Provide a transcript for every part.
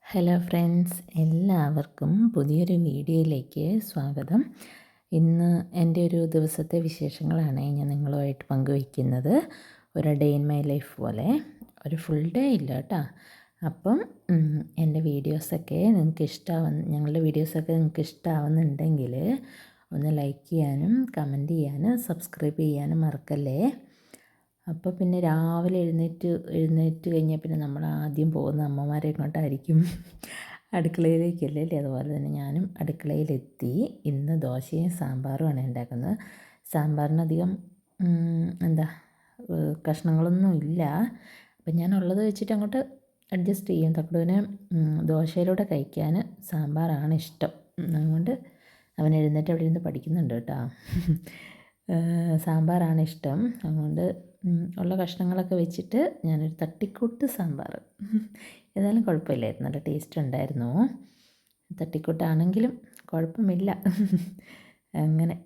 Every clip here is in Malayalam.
ഹലോ ഫ്രണ്ട്സ്, എല്ലാവർക്കും പുതിയൊരു വീഡിയോയിലേക്ക് സ്വാഗതം. ഇന്ന് എൻ്റെ ഒരു ദിവസത്തെ വിശേഷങ്ങളാണ് ഞാൻ നിങ്ങളുമായിട്ട് പങ്കുവയ്ക്കുന്നത്. ഒരു ഡേ ഇൻ മൈ ലൈഫ് പോലെ, ഒരു ഫുൾ ഡേ ഇല്ല കേട്ടോ. അപ്പം എൻ്റെ വീഡിയോസൊക്കെ നിങ്ങൾക്ക് ഞങ്ങളുടെ വീഡിയോസൊക്കെ നിങ്ങൾക്ക് ഇഷ്ടമാവുന്നുണ്ടെങ്കിൽ ഒന്ന് ലൈക്ക് ചെയ്യാനും കമൻറ്റ് ചെയ്യാനും സബ്സ്ക്രൈബ് ചെയ്യാനും മറക്കല്ലേ. അപ്പോൾ പിന്നെ രാവിലെ എഴുന്നേറ്റ് കഴിഞ്ഞാൽ പിന്നെ നമ്മൾ ആദ്യം പോകുന്ന അമ്മമാരെ കൊണ്ടായിരിക്കും, അടുക്കളയിലേക്കല്ലേ. അതുപോലെ തന്നെ ഞാനും അടുക്കളയിലെത്തി. ഇന്ന് ദോശയും സാമ്പാറുമാണ് ഉണ്ടാക്കുന്നത്. സാമ്പാറിനധികം എന്താ കഷ്ണങ്ങളൊന്നും ഇല്ല. അപ്പം ഞാൻ ഉള്ളത് വെച്ചിട്ട് അങ്ങോട്ട് അഡ്ജസ്റ്റ് ചെയ്യും. തക്കുടുവിന് ദോശയിലൂടെ കഴിക്കാൻ സാമ്പാറാണ് ഇഷ്ടം. അതുകൊണ്ട് അവൻ എഴുന്നേറ്റ് അവിടെ ഇരുന്ന് പഠിക്കുന്നുണ്ട് കേട്ടോ. സാമ്പാറാണ് ഇഷ്ടം. അതുകൊണ്ട് ഉള്ള കഷ്ണങ്ങളൊക്കെ വെച്ചിട്ട് ഞാനൊരു തട്ടിക്കൂട്ട് സാമ്പാർ, ഏതായാലും കുഴപ്പമില്ലായിരുന്നു, നല്ല ടേസ്റ്റ് ഉണ്ടായിരുന്നു. തട്ടിക്കൂട്ടാണെങ്കിലും കുഴപ്പമില്ല.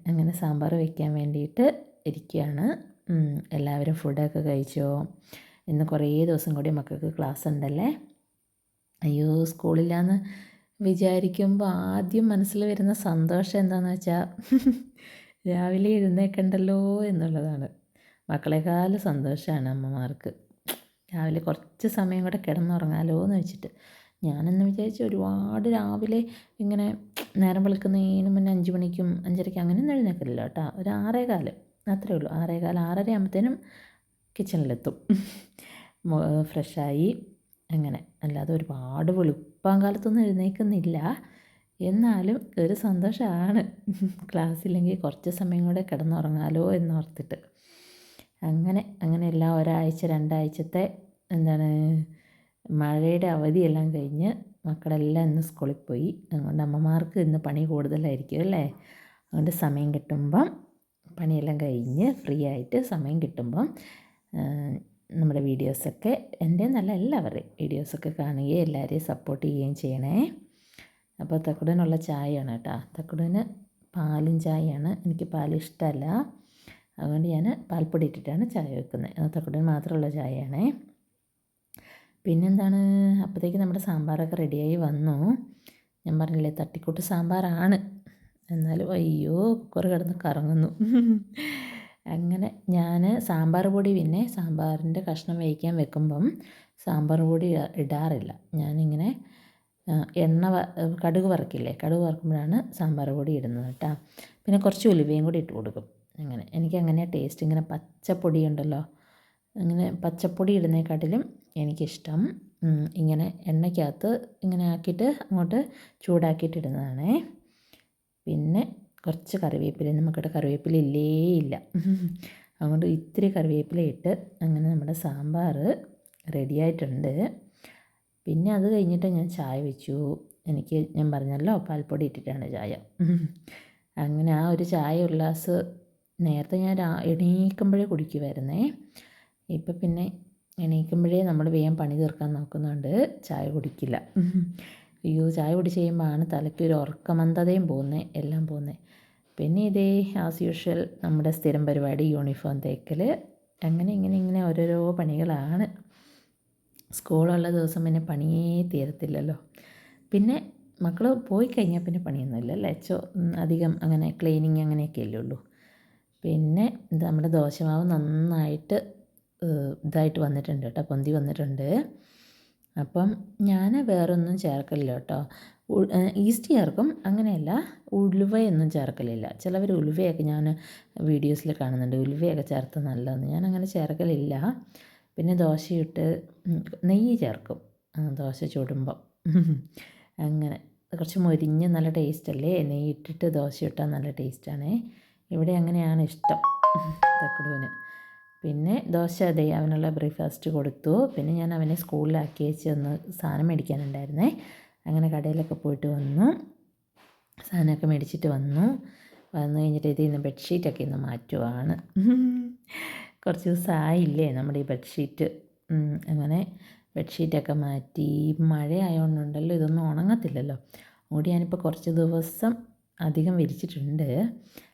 അങ്ങനെ സാമ്പാർ വയ്ക്കാൻ വേണ്ടിയിട്ട് ഇരിക്കുകയാണ്. എല്ലാവരും ഫുഡൊക്കെ കഴിച്ചോ? ഇന്ന് കുറേ ദിവസം കൂടി മക്കൾക്ക് ക്ലാസ് ഉണ്ടല്ലേ. അയ്യോ, സ്കൂളില്ലാന്ന് വിചാരിക്കുമ്പോൾ ആദ്യം മനസ്സിൽ വരുന്ന സന്തോഷം എന്താണെന്ന് വെച്ചാൽ രാവിലെ എഴുന്നേൽക്കണ്ടല്ലോ എന്നുള്ളതാണ്. മക്കളെക്കാളും സന്തോഷമാണ് അമ്മമാർക്ക്. രാവിലെ കുറച്ച് സമയം കൂടെ കിടന്നുറങ്ങാലോ എന്ന് വെച്ചിട്ട് ഞാനെന്ന് വിചാരിച്ചു ഒരുപാട് രാവിലെ ഇങ്ങനെ നേരം വെളുക്കുന്നതിന് മുന്നേ 5 മണിക്കും 5:30ക്കും അങ്ങനെയൊന്നും എഴുന്നേൽക്കില്ല കേട്ടോ. ഒരു 6:15 അത്രയേ ഉള്ളൂ. 6:15 6:30 ആകുമ്പോഴത്തേനും കിച്ചണിലെത്തും, ഫ്രഷായി. അങ്ങനെ അല്ലാതെ ഒരുപാട് വെളുപ്പാൻ കാലത്തൊന്നും എഴുന്നേൽക്കുന്നില്ല. എന്നാലും ഒരു സന്തോഷമാണ് ക്ലാസ്സില്ലെങ്കിൽ കുറച്ച് സമയം കൂടെ കിടന്നുറങ്ങാലോ എന്നോർത്തിട്ട്. അങ്ങനെ എല്ലാം ഒരാഴ്ച 2 ആഴ്ചത്തെ മഴയുടെ അവധിയെല്ലാം കഴിഞ്ഞ് മക്കളെല്ലാം ഇന്ന് സ്കൂളിൽ പോയി. അതുകൊണ്ട് അമ്മമാർക്ക് ഇന്ന് പണി കൂടുതലായിരിക്കും അല്ലേ. അതുകൊണ്ട് സമയം കിട്ടുമ്പം പണിയെല്ലാം കഴിഞ്ഞ് ഫ്രീ ആയിട്ട് സമയം കിട്ടുമ്പം നമ്മുടെ വീഡിയോസൊക്കെ, എൻ്റെ നല്ല എല്ലാവരുടെയും വീഡിയോസൊക്കെ കാണുകയും എല്ലാവരെയും സപ്പോർട്ട് ചെയ്യുകയും ചെയ്യണേ. അപ്പോൾ തക്കുടനുള്ള ചായയാണ് കേട്ടോ. തക്കുടന് പാലും ചായയാണ്. എനിക്ക് പാൽ ഇഷ്ടമല്ല. അതുകൊണ്ട് ഞാൻ പാൽപ്പൊടി ഇട്ടിട്ടാണ് ചായ വെക്കുന്നത്. തക്കുടന് മാത്രമുള്ള ചായയാണേ. പിന്നെന്താണ്, അപ്പോഴത്തേക്ക് നമ്മുടെ സാമ്പാറൊക്കെ റെഡിയായി വന്നു. ഞാൻ പറഞ്ഞില്ലേ തട്ടിക്കൂട്ട് സാമ്പാറാണ്. എന്നാലും അയ്യോ, കുക്കർ കിടന്ന് കറങ്ങുന്നു. അങ്ങനെ ഞാൻ സാമ്പാർ പൊടി, പിന്നെ സാമ്പാറിൻ്റെ കഷ്ണം വേവിക്കാൻ വെക്കുമ്പം സാമ്പാർ പൊടി ഇടാറില്ല. ഞാനിങ്ങനെ കടുക് വറക്കില്ലേ, കടുക് വറക്കുമ്പോഴാണ് സാമ്പാർ പൊടി ഇടുന്നത് കേട്ടോ. പിന്നെ കുറച്ച് ഉലുവയും കൂടി ഇട്ട് കൊടുക്കും. എനിക്കങ്ങനെയാണ് ടേസ്റ്റ്. ഇങ്ങനെ പച്ചപ്പൊടി ഉണ്ടല്ലോ, അങ്ങനെ പച്ചപ്പൊടി ഇടുന്നതിനെക്കാട്ടിലും എനിക്കിഷ്ടം ഇങ്ങനെ എണ്ണയ്ക്കകത്ത് ഇങ്ങനെ ആക്കിയിട്ട് അങ്ങോട്ട് ചൂടാക്കിയിട്ട് ഇടുന്നതാണേ. പിന്നെ കുറച്ച് കറിവേപ്പില, നമുക്കിവിടെ കറിവേപ്പില ഇല്ല. അതുകൊണ്ട് ഇത്തിരി കറിവേപ്പില ഇട്ട് അങ്ങനെ നമ്മുടെ സാമ്പാർ റെഡിയായിട്ടുണ്ട്. പിന്നെ അത് കഴിഞ്ഞിട്ട് ഞാൻ ചായ വെച്ചു. ഞാൻ പറഞ്ഞല്ലോ പാൽപ്പൊടി ഇട്ടിട്ടാണ് ചായ. അങ്ങനെ ആ ഒരു ചായ ഒരു ഗ്ലാസ് നേരത്തെ ഞാൻ എണീക്കുമ്പോഴേ കുടിക്കുമായിരുന്നേ. ഇപ്പം പിന്നെ എണീക്കുമ്പോഴേ നമ്മൾ വേഗം പണി തീർക്കാൻ നോക്കുന്നുണ്ട്, ചായ കുടിക്കില്ല. അയ്യോ, ചായ കുടിച്ച് കഴിയുമ്പോഴാണ് തലയ്ക്കൊരു ഉറക്കമന്ദതയും എല്ലാം പോകുന്നത്. പിന്നെ ഇതേ ആസ് യൂഷ്വൽ നമ്മുടെ സ്ഥിരം പരിപാടി യൂണിഫോം തേക്കൽ. ഇങ്ങനെ ഓരോരോ പണികളാണ്. സ്കൂളുള്ള ദിവസം പിന്നെ പണിയേ തീരത്തില്ലല്ലോ. പിന്നെ മക്കൾ പോയി കഴിഞ്ഞാൽ പിന്നെ പണിയൊന്നുമില്ല അല്ലേ. അധികം അങ്ങനെ ക്ലീനിങ് അങ്ങനെയൊക്കെയല്ലേ ഉള്ളൂ. പിന്നെ നമ്മുടെ ദോശമാവ് നന്നായിട്ട് ഇതായിട്ട് വന്നിട്ടുണ്ട് കേട്ടോ, പൊന്തി വന്നിട്ടുണ്ട്. അപ്പം ഞാൻ വേറൊന്നും ചേർക്കലില്ല കേട്ടോ. ഈസ്റ്റ് ചേർക്കും, അങ്ങനെയല്ല ഉലുവയൊന്നും ചേർക്കലില്ല. ചിലവർ ഉലുവയൊക്കെ ഞാൻ വീഡിയോസിൽ കാണുന്നുണ്ട്, ഉലുവയൊക്കെ ചേർത്ത് നല്ലതെന്ന്. ഞാൻ അങ്ങനെ ചേർക്കലില്ല. പിന്നെ ദോശയിട്ട് നെയ്യ് ചേർക്കും ദോശ ചുടുമ്പം. അങ്ങനെ കുറച്ച് മൊരിഞ്ഞ് നല്ല ടേസ്റ്റല്ലേ, നെയ്യ് ഇട്ടിട്ട് ദോശ ഇട്ടാൽ നല്ല ടേസ്റ്റാണേ. ഇവിടെ അങ്ങനെയാണ് ഇഷ്ടം തക്കുടുവിന്. പിന്നെ ദോശ അവനുള്ള ബ്രേക്ക്ഫാസ്റ്റ് കൊടുത്തു. പിന്നെ ഞാൻ അവനെ സ്കൂളിലാക്കി വെച്ച് ഒന്ന് സാധനം മേടിക്കാനുണ്ടായിരുന്നേ. അങ്ങനെ കടയിലൊക്കെ പോയിട്ട് വന്നു, സാധനമൊക്കെ മേടിച്ചിട്ട് വന്നു കഴിഞ്ഞിട്ട് ഇന്ന് ബെഡ്ഷീറ്റൊക്കെ ഇന്ന് മാറ്റുവാണ്. കുറച്ച് ദിവസമായില്ലേ നമ്മുടെ ഈ ബെഡ്ഷീറ്റ്. അങ്ങനെ ബെഡ്ഷീറ്റൊക്കെ മാറ്റി. മഴ ആയതുകൊണ്ടുണ്ടല്ലോ ഇതൊന്നും ഉണങ്ങത്തില്ലല്ലോ. അതുകൊണ്ട് ഞാനിപ്പോൾ കുറച്ച് ദിവസം അധികം വിരിച്ചിട്ടുണ്ട്.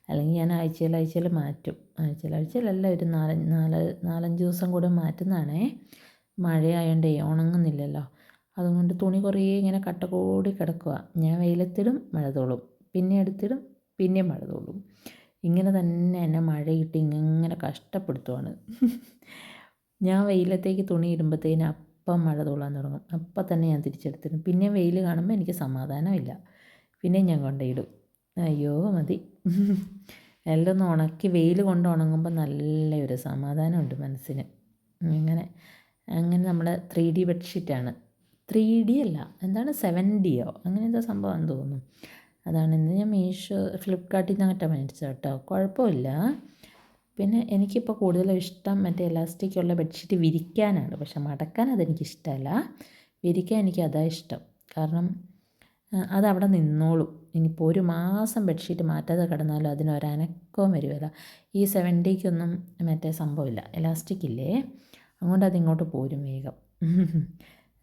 അല്ലെങ്കിൽ ഞാൻ ആഴ്ചയിൽ മാറ്റും. ആഴ്ചയിലല്ല, ഒരു 4-5 ദിവസം കൂടെ മാറ്റുന്നതാണേ. മഴയായതുകൊണ്ടേ ഉണങ്ങുന്നില്ലല്ലോ. അതുകൊണ്ട് തുണി കുറേ ഇങ്ങനെ കട്ട കൂടി കിടക്കുക. ഞാൻ വെയിലത്തിടും, മഴ തോളും, പിന്നെ എടുത്തിടും, പിന്നെയും മഴ തോളും. ഇങ്ങനെ തന്നെ എന്നെ മഴയിട്ട് ഇങ്ങനെ കഷ്ടപ്പെടുത്തുവാണ്. ഞാൻ വെയിലത്തേക്ക് തുണി ഇടുമ്പോഴത്തേന് അപ്പം മഴ തോളാൻ തുടങ്ങും. അപ്പം തന്നെ ഞാൻ തിരിച്ചെടുത്തിടും. പിന്നെ വെയിൽ കാണുമ്പോൾ എനിക്ക് സമാധാനമില്ല. പിന്നെ ഞാൻ കൊണ്ടുപോയിടും. അയ്യോ മതി. എല്ലാം ഒന്ന് ഉണക്കി വെയിൽ കൊണ്ട് ഉണങ്ങുമ്പോൾ നല്ലൊരു സമാധാനമുണ്ട് മനസ്സിന്. അങ്ങനെ നമ്മുടെ 3D ബെഡ്ഷീറ്റാണ്. 3D അല്ല, എന്താണ് 7Dയോ അങ്ങനെ എന്തോ സംഭവമാണെന്ന് തോന്നുന്നു. അതാണ് ഇന്ന് ഞാൻ ഫ്ലിപ്കാർട്ടിൽ നിന്ന് അങ്ങോട്ട് മേടിച്ചത് കേട്ടോ. കുഴപ്പമില്ല. പിന്നെ എനിക്കിപ്പോൾ കൂടുതലും ഇഷ്ടം മറ്റേ എലാസ്റ്റിക്കുള്ള ബെഡ്ഷീറ്റ് വിരിക്കാനാണ്. പക്ഷെ മടക്കാൻ അതെനിക്കിഷ്ടമല്ല. വിരിക്കാൻ എനിക്ക് അതാ ഇഷ്ടം. കാരണം അതവിടെ നിന്നോളും. ഇനിയിപ്പോൾ 1 മാസം ബെഡ്ഷീറ്റ് മാറ്റാതെ കിടന്നാലും അതിനൊരനക്കവും വരുകയില്ല. ഈ 7Dക്കൊന്നും മറ്റേ സംഭവമില്ല, എലാസ്റ്റിക് ഇല്ലേ, അതുകൊണ്ട് അതിങ്ങോട്ട് പോരും വേഗം.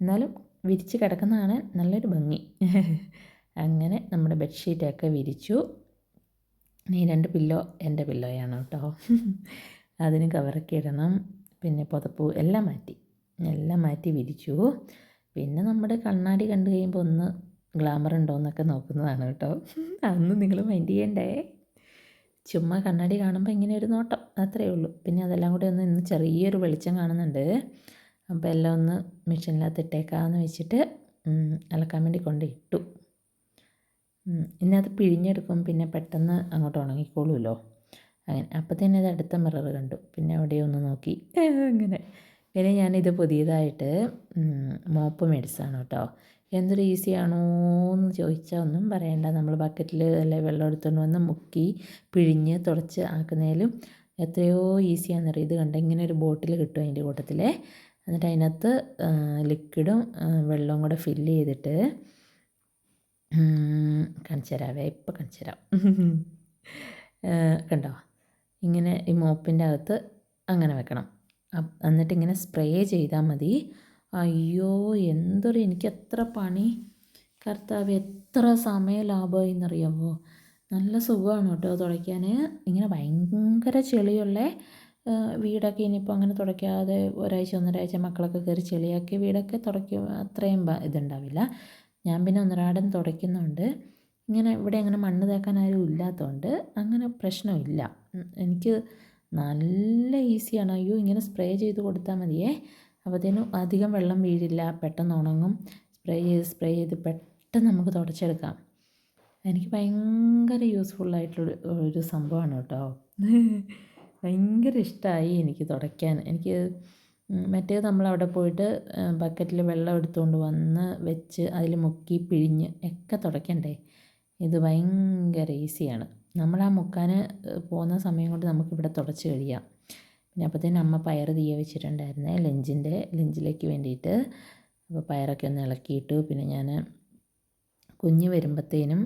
എന്നാലും വിരിച്ച് കിടക്കുന്നതാണ് നല്ലൊരു ഭംഗി. അങ്ങനെ നമ്മുടെ ബെഡ്ഷീറ്റൊക്കെ വിരിച്ചു. ഈ 2 പില്ലോ എൻ്റെ പില്ലോയാണ് കേട്ടോ. അതിന് കവറൊക്കെ ഇടണം. പിന്നെ പുതപ്പ് എല്ലാം മാറ്റി വിരിച്ചു. പിന്നെ നമ്മുടെ കണ്ണാടി കണ്ടു കഴിയുമ്പോൾ ഒന്ന് ഗ്ലാമർ ഉണ്ടോ എന്നൊക്കെ നോക്കുന്നതാണ് കേട്ടോ. അതൊന്നും നിങ്ങൾ മൈൻഡ് ചെയ്യണ്ടേ. ചുമ്മാ കണ്ണാടി കാണുമ്പോൾ ഇങ്ങനെ ഒരു നോട്ടം, അത്രയേ ഉള്ളൂ. പിന്നെ അതെല്ലാം കൂടി ഇന്ന് ചെറിയൊരു വെളിച്ചം കാണുന്നുണ്ട്. അപ്പോൾ എല്ലാം ഒന്ന് മെഷീനിനകത്ത് ഇട്ടേക്കാമെന്ന് വെച്ചിട്ട് അലക്കാൻ വേണ്ടി കൊണ്ടിട്ടു. ഇനി അത് പിഴിഞ്ഞെടുക്കും, പിന്നെ പെട്ടെന്ന് അങ്ങോട്ട് ഉണങ്ങിക്കോളുമല്ലോ. അങ്ങനെ അപ്പോഴത്തേനും അത് അടുത്ത മിറർ കണ്ടു. പിന്നെ അവിടെ ഒന്ന് നോക്കി അങ്ങനെ. പിന്നെ ഞാനിത് പുതിയതായിട്ട് മോപ്പ് മേടിച്ചതാണ് കേട്ടോ. എന്തൊരു ഈസിയാണോ എന്ന് ചോദിച്ചാൽ ഒന്നും പറയണ്ട. നമ്മൾ ബക്കറ്റിൽ അല്ലെ വെള്ളം എടുത്തുകൊണ്ട് വന്ന് മുക്കി പിഴിഞ്ഞ് തുടച്ച് ആക്കുന്നതിലും എത്രയോ ഈസിയാണെന്നറിയാം. ഇത് കണ്ട ഇങ്ങനെ ഒരു ബോട്ടിൽ കിട്ടും അതിൻ്റെ കൂട്ടത്തിൽ. എന്നിട്ട് അതിനകത്ത് ലിക്വിഡും വെള്ളവും കൂടെ ഫില്ല് ചെയ്തിട്ട് കാണിച്ചു തരാവേ, ഇപ്പം കാണിച്ചു തരാം. കണ്ടോ, ഇങ്ങനെ ഈ മോപ്പിൻ്റെ അകത്ത് അങ്ങനെ വെക്കണം. എന്നിട്ട് ഇങ്ങനെ സ്പ്രേ ചെയ്താൽ മതി. അയ്യോ എന്തൊരു, എനിക്ക് എത്ര പണി കർത്താവ്, എത്ര സമയം ലാഭമായി എന്നറിയാമോ. നല്ല സുഖമാണ് കേട്ടോ തുടയ്ക്കാൻ. ഇങ്ങനെ ഭയങ്കര ചെളിയുള്ള വീടൊക്കെ ഇനിയിപ്പോൾ അങ്ങനെ തുടയ്ക്കാതെ ഒരാഴ്ച 1.5 മക്കളൊക്കെ കയറി ചെളിയാക്കി വീടൊക്കെ തുടയ്ക്കും, അത്രയും ഇതുണ്ടാവില്ല. ഞാൻ പിന്നെ ഒന്നരാടം തുടയ്ക്കുന്നുണ്ട്. ഇങ്ങനെ ഇവിടെ അങ്ങനെ മണ്ണ് തേക്കാൻ ആരും ഇല്ലാത്തതുകൊണ്ട് അങ്ങനെ പ്രശ്നമില്ല. എനിക്ക് നല്ല ഈസിയാണ്. അയ്യോ ഇങ്ങനെ സ്പ്രേ ചെയ്ത് കൊടുത്താൽ മതിയേ. അപ്പോഴത്തേനും അധികം വെള്ളം വീഴില്ല, പെട്ടെന്ന് ഉണങ്ങും. സ്പ്രേ ചെയ്ത് പെട്ടെന്ന് നമുക്ക് തുടച്ചെടുക്കാം. എനിക്ക് ഭയങ്കര യൂസ്ഫുള്ളായിട്ടുള്ള ഒരു സംഭവമാണ് കേട്ടോ. ഭയങ്കര ഇഷ്ടമായി എനിക്ക് തുടയ്ക്കാൻ. എനിക്ക് മറ്റേത് നമ്മളവിടെ പോയിട്ട് ബക്കറ്റിൽ വെള്ളം എടുത്തുകൊണ്ട് വന്ന് വെച്ച് അതിൽ മുക്കി പിഴിഞ്ഞ് ഒക്കെ തുടയ്ക്കണ്ടേ. ഇത് ഭയങ്കര ഈസിയാണ്. നമ്മളാ മുക്കാൻ പോകുന്ന സമയം കൊണ്ട് നമുക്കിവിടെ തുടച്ച് കഴിയാം. പിന്നെ അപ്പോഴത്തേനും അമ്മ പയർ തീയ വെച്ചിട്ടുണ്ടായിരുന്നേ ലഞ്ചിലേക്ക് വേണ്ടിയിട്ട്. അപ്പോൾ പയറൊക്കെ ഒന്ന് ഇളക്കിയിട്ടു. പിന്നെ ഞാൻ കുഞ്ഞ് വരുമ്പോഴത്തേനും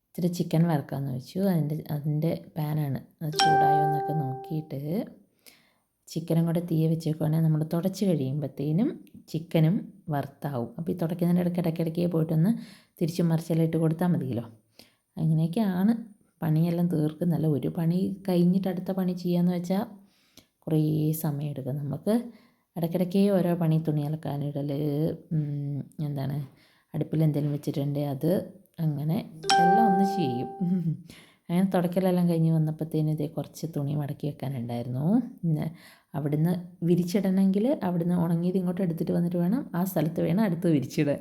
ഇച്ചിരി ചിക്കൻ വറുക്കാമെന്ന് വെച്ചു. അതിൻ്റെ പാനാണ്, അത് ചൂടായോ എന്നൊക്കെ നോക്കിയിട്ട് ചിക്കനും കൂടെ തീയ വെച്ചേക്കുവാണെങ്കിൽ നമ്മൾ തുടച്ച് കഴിയുമ്പോഴത്തേനും ചിക്കനും വറുത്താവും. അപ്പോൾ ഈ തുടയ്ക്കുന്നതിൻ്റെ ഇടയ്ക്കിടയ്ക്ക് പോയിട്ടൊന്ന് തിരിച്ചും മറിച്ചെല്ലാം ഇട്ട് കൊടുത്താൽ മതിയല്ലോ. അങ്ങനെയൊക്കെയാണ് പണിയെല്ലാം തീർക്കുന്നല്ല. ഒരു പണി കഴിഞ്ഞിട്ട് അടുത്ത പണി ചെയ്യാമെന്ന് വെച്ചാൽ കുറേ സമയം എടുക്കും നമുക്ക്. ഇടയ്ക്കിടയ്ക്ക് ഓരോ പണി, തുണി അലക്കാനിടൽ, എന്താണ് അടുപ്പിൽ എന്തെങ്കിലും വെച്ചിട്ടുണ്ടെങ്കിൽ അത്, അങ്ങനെ എല്ലാം ഒന്ന് ചെയ്യും. അങ്ങനെ തുടക്കലെല്ലാം കഴിഞ്ഞ് വന്നപ്പോഴത്തേനും ഇതേ കുറച്ച് തുണി മടക്കി വെക്കാനുണ്ടായിരുന്നു. പിന്നെ അവിടുന്ന് വിരിച്ചിടണമെങ്കിൽ അവിടുന്ന് ഉണങ്ങിയത് ഇങ്ങോട്ട് എടുത്തിട്ട് വന്നിട്ട് വേണം ആ സ്ഥലത്ത് വേണം അടുത്ത് വിരിച്ചിടാൻ.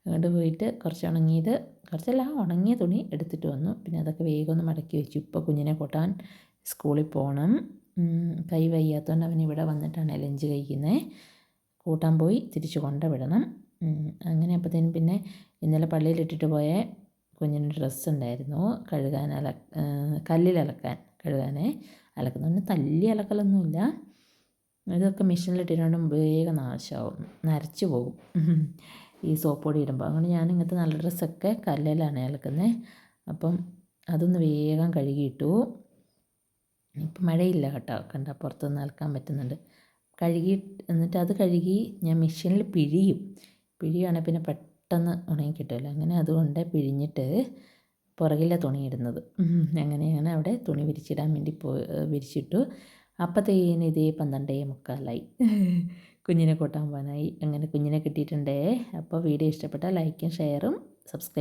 അങ്ങോട്ട് പോയിട്ട് കുറച്ച് ഉണങ്ങിയത്, കുറച്ചല്ല ഉണങ്ങിയ തുണി എടുത്തിട്ട് വന്നു. പിന്നെ അതൊക്കെ വേഗം ഒന്ന് മടക്കി വെച്ചു. ഇപ്പോൾ കുഞ്ഞിനെ കൂട്ടാൻ സ്കൂളിൽ പോകണം. കൈ വയ്യാത്തതുകൊണ്ട് അവൻ ഇവിടെ വന്നിട്ടാണ് ലഞ്ച് കഴിക്കുന്നത്. കൂട്ടാൻ പോയി തിരിച്ച് കൊണ്ടുവിടണം. അങ്ങനെ അപ്പോഴത്തേനും പിന്നെ ഇന്നലെ പള്ളിയിലിട്ടിട്ട് പോയ കുഞ്ഞിന് ഡ്രസ്സ് ഉണ്ടായിരുന്നു കഴുകാൻ, കല്ലിൽ കഴുകാനേ. അലക്കുന്നതുകൊണ്ട് തല്ലി അലക്കലൊന്നുമില്ല. ഇതൊക്കെ മെഷീനിലിട്ടിട്ടുണ്ടും വേഗം നാശമാവും, നരച്ച് പോകും ഈ സോപ്പ് പൊടി ഇടുമ്പോൾ. അങ്ങനെ ഞാൻ ഇങ്ങനത്തെ നല്ല ഡ്രസ്സൊക്കെ കല്ലിലാണ് അലക്കുന്നത്. അപ്പം അതൊന്ന് വേഗം കഴുകിയിട്ടു. ഇപ്പം മഴയില്ല കേട്ടോ, കണ്ട പുറത്തുനിന്ന് അലക്കാൻ പറ്റുന്നുണ്ട്. എന്നിട്ട് അത് കഴുകി ഞാൻ മെഷീനിൽ പിഴിയുകയാണെങ്കിൽ പിന്നെ പെട്ടെന്ന് ഉണങ്ങി കിട്ടുമല്ലോ. അങ്ങനെ അതുകൊണ്ട് പിഴിഞ്ഞിട്ട് പുറകിലെ തുണി ഇടുന്നത്. അങ്ങനെയാണ് അവിടെ തുണി വിരിച്ചിടാൻ വേണ്ടി വിരിച്ചിട്ടു. അപ്പോഴത്തേന് ഇതേ 12:45 കുഞ്ഞിനെ കൂട്ടാൻ പോകാനായി. അങ്ങനെ കുഞ്ഞിനെ കിട്ടിയിട്ടുണ്ടേ. അപ്പോൾ വീഡിയോ ഇഷ്ടപ്പെട്ടാൽ ലൈക്കും ഷെയറും സബ്സ്ക്രൈബ്